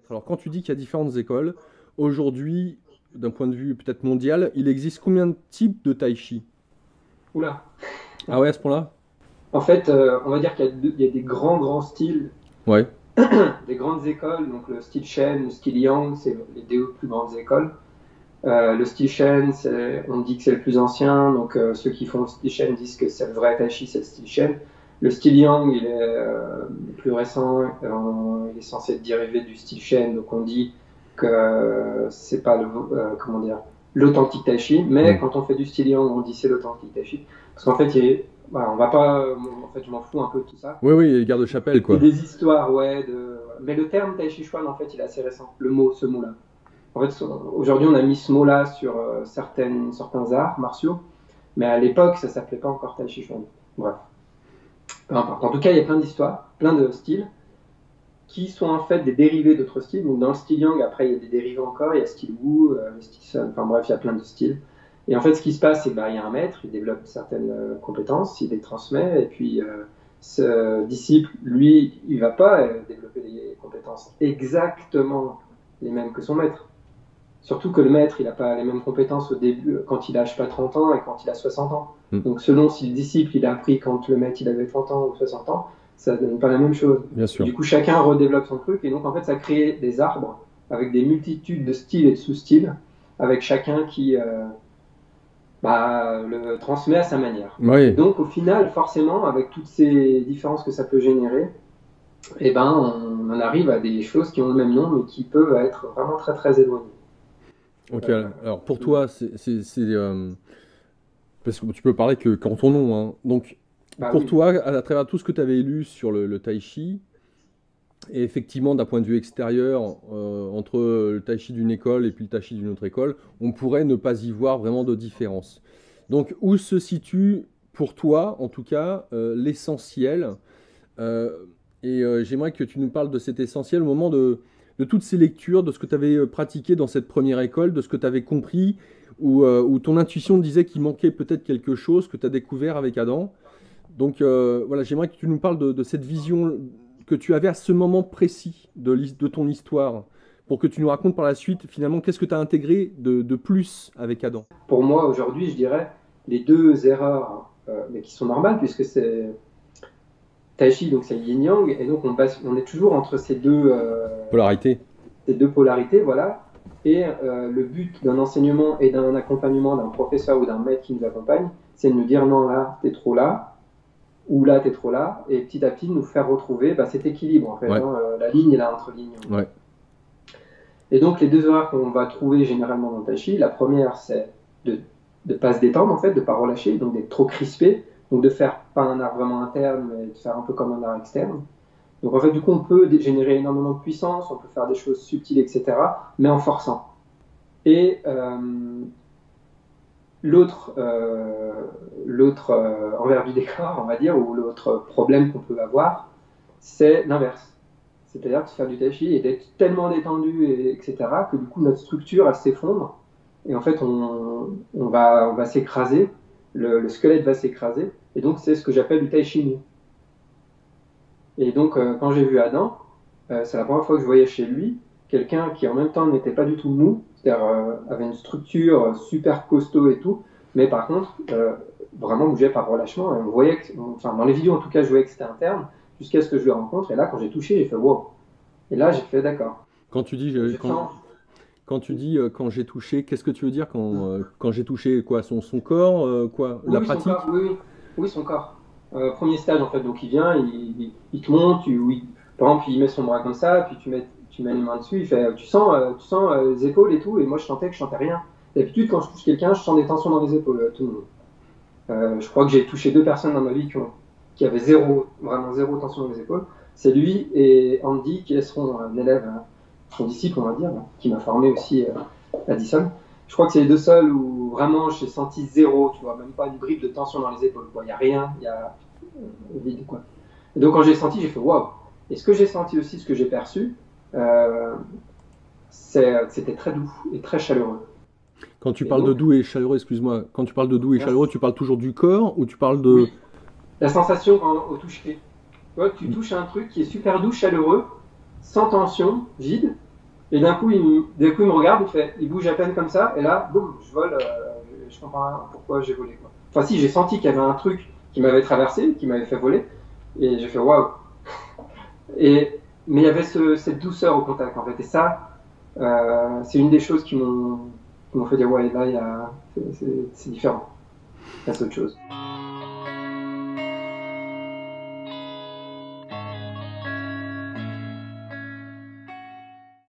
connaître. Alors, quand tu dis qu'il y a différentes écoles, aujourd'hui, d'un point de vue peut-être mondial, il existe combien de types de tai chi? Oula. Ah ouais, à ce point-là? En fait, on va dire qu'il y a des grands styles, Ouais. des grandes écoles. Donc le style Shen, le style Yang, c'est les deux plus grandes écoles. Le style Shen, on dit que c'est le plus ancien. Donc ceux qui font le style Shen disent que c'est le vrai Tai Chi, c'est le style Shen. Le style Yang, il est plus récent. Il est censé être dérivé du style Shen. Donc on dit que c'est pas comment dire, l'authentique Tai Chi. Mais Hmm. quand on fait du style Yang, on dit c'est l'authentique Tai Chi. Parce qu'en fait, voilà, on va pas. En fait, je m'en fous un peu de tout ça. Oui, oui, les gardes-chapelle, C'est quoi. des histoires, ouais. Mais le terme Tai Chi Chuan, en fait, il est assez récent. Ce mot-là. En fait, aujourd'hui, on a mis ce mot-là sur certains arts martiaux, mais à l'époque, ça s'appelait pas encore Tai Chi Chuan. Bref. Peu importe. En tout cas, il y a plein d'histoires, plein de styles, qui sont en fait des dérivés d'autres styles. Donc, dans le style Yang, après, il y a des dérivés encore. Il y a le style Wu, le style Sun. Enfin, bref, il y a plein de styles. Et en fait, ce qui se passe, c'est qu'il y a un maître, il développe certaines compétences, il les transmet, et puis ce disciple, lui, il va pas développer des compétences exactement les mêmes que son maître. Surtout que le maître, il n'a pas les mêmes compétences au début, quand il a, je sais pas, 30 ans et quand il a 60 ans. Hmm. Donc, selon si le disciple, il a appris quand le maître, il avait 30 ans ou 60 ans, ça ne donne pas la même chose. Bien Et sûr. du coup, chacun redéveloppe son truc, et donc, en fait, ça crée des arbres avec des multitudes de styles et de sous-styles, avec chacun qui le transmet à sa manière. Oui. Donc, au final, forcément, avec toutes ces différences que ça peut générer, eh ben, on en arrive à des choses qui ont le même nom, mais qui peuvent être vraiment très, très éloignées. Ok, alors pour toi, parce que tu peux parler que qu'en ton nom, hein. Donc, Bah pour oui. toi, à travers tout ce que tu avais lu sur le tai chi, et effectivement, d'un point de vue extérieur, entre le tai chi d'une école et puis le tai chi d'une autre école, on pourrait ne pas y voir vraiment de différence. Donc, où se situe, pour toi, en tout cas, l'essentiel? Euh, J'aimerais que tu nous parles de cet essentiel au moment de toutes ces lectures, de ce que tu avais pratiqué dans cette première école, de ce que tu avais compris, où ton intuition disait qu'il manquait peut-être quelque chose que tu as découvert avec Adam. Donc voilà, j'aimerais que tu nous parles de cette vision que tu avais à ce moment précis de ton histoire, pour que tu nous racontes par la suite, finalement, qu'est-ce que tu as intégré de plus avec Adam. Pour moi, aujourd'hui, je dirais les deux erreurs, mais qui sont normales, puisque c'est Tai Chi, donc c'est Yin Yang, et donc on est toujours entre Polarité. ces deux polarités, voilà. Et le but d'un enseignement et d'un accompagnement d'un professeur ou d'un maître qui nous accompagne, c'est de nous dire non, là, t'es trop là, ou là, t'es trop là, et petit à petit de nous faire retrouver cet équilibre, en fait, Ouais, la ligne est là entre lignes. ouais. Et donc, les deux erreurs qu'on va trouver généralement dans le Tai Chi, la première, c'est de ne pas se détendre, en fait, de ne pas relâcher, donc d'être trop crispé, donc de faire pas un art vraiment interne, mais de faire un peu comme un art externe. Donc, en fait, du coup, on peut générer énormément de puissance, on peut faire des choses subtiles, etc., mais en forçant. Et l'autre envers du décor, on va dire, ou l'autre problème qu'on peut avoir, c'est l'inverse. C'est-à-dire de faire du tai chi et d'être tellement détendu, etc., que du coup notre structure elle s'effondre et en fait on va s'écraser, le squelette va s'écraser et donc c'est ce que j'appelle du tai chi mou. Et donc quand j'ai vu Adam, c'est la première fois que je voyais chez lui quelqu'un qui en même temps n'était pas du tout mou, c'est-à-dire avait une structure super costaud et tout, mais par contre vraiment bougeait par relâchement et on voyait enfin dans les vidéos en tout cas je voyais que c'était interne jusqu'à ce que je le rencontre et là quand j'ai touché j'ai fait wow. Et là, j'ai fait d'accord. Quand tu dis, Je sens. quand tu dis quand j'ai touché, qu'est-ce que tu veux dire quand j'ai touché quoi, son corps, quoi, la Oui, son corps, pratique? oui, oui. Oui, son corps. Premier stage, en fait. Donc, il vient, il te monte, oui. Par exemple, il met son bras comme ça, puis tu mets les mains dessus. Il fait, tu sens les épaules et tout. Et moi, je sentais que je sentais rien. D'habitude, quand je touche quelqu'un, je sens des tensions dans les épaules, tout le monde. Je crois que j'ai touché deux personnes dans ma vie qui avaient vraiment zéro tension dans les épaules. C'est lui et Andy, qui est son élève, son disciple, on va dire, qui m'a formé aussi à Dyson. Je crois que c'est les deux seuls où vraiment j'ai senti zéro, tu vois, même pas une bribe de tension dans les épaules. Il n'y a rien, il y a vide, quoi. Et donc quand j'ai senti, j'ai fait waouh. Et ce que j'ai senti aussi, ce que j'ai perçu, euh, c'est que c'était très doux et très chaleureux. Quand tu Et parles de donc, doux et chaleureux, excuse-moi, quand tu parles de doux et chaleureux, tu parles toujours du corps ou tu parles de... oui, la sensation au toucher. Tu vois, tu touches un truc qui est super doux, chaleureux, sans tension, vide, Et d'un coup, il me regarde, il bouge à peine comme ça, et là, boum, je vole. Je comprends pas pourquoi j'ai volé, quoi. Enfin, si, j'ai senti qu'il y avait un truc qui m'avait traversé, qui m'avait fait voler, et j'ai fait waouh. Mais il y avait cette douceur au contact, en fait. Et ça, c'est une des choses qui m'ont fait dire ouais, là, c'est différent. C'est autre chose.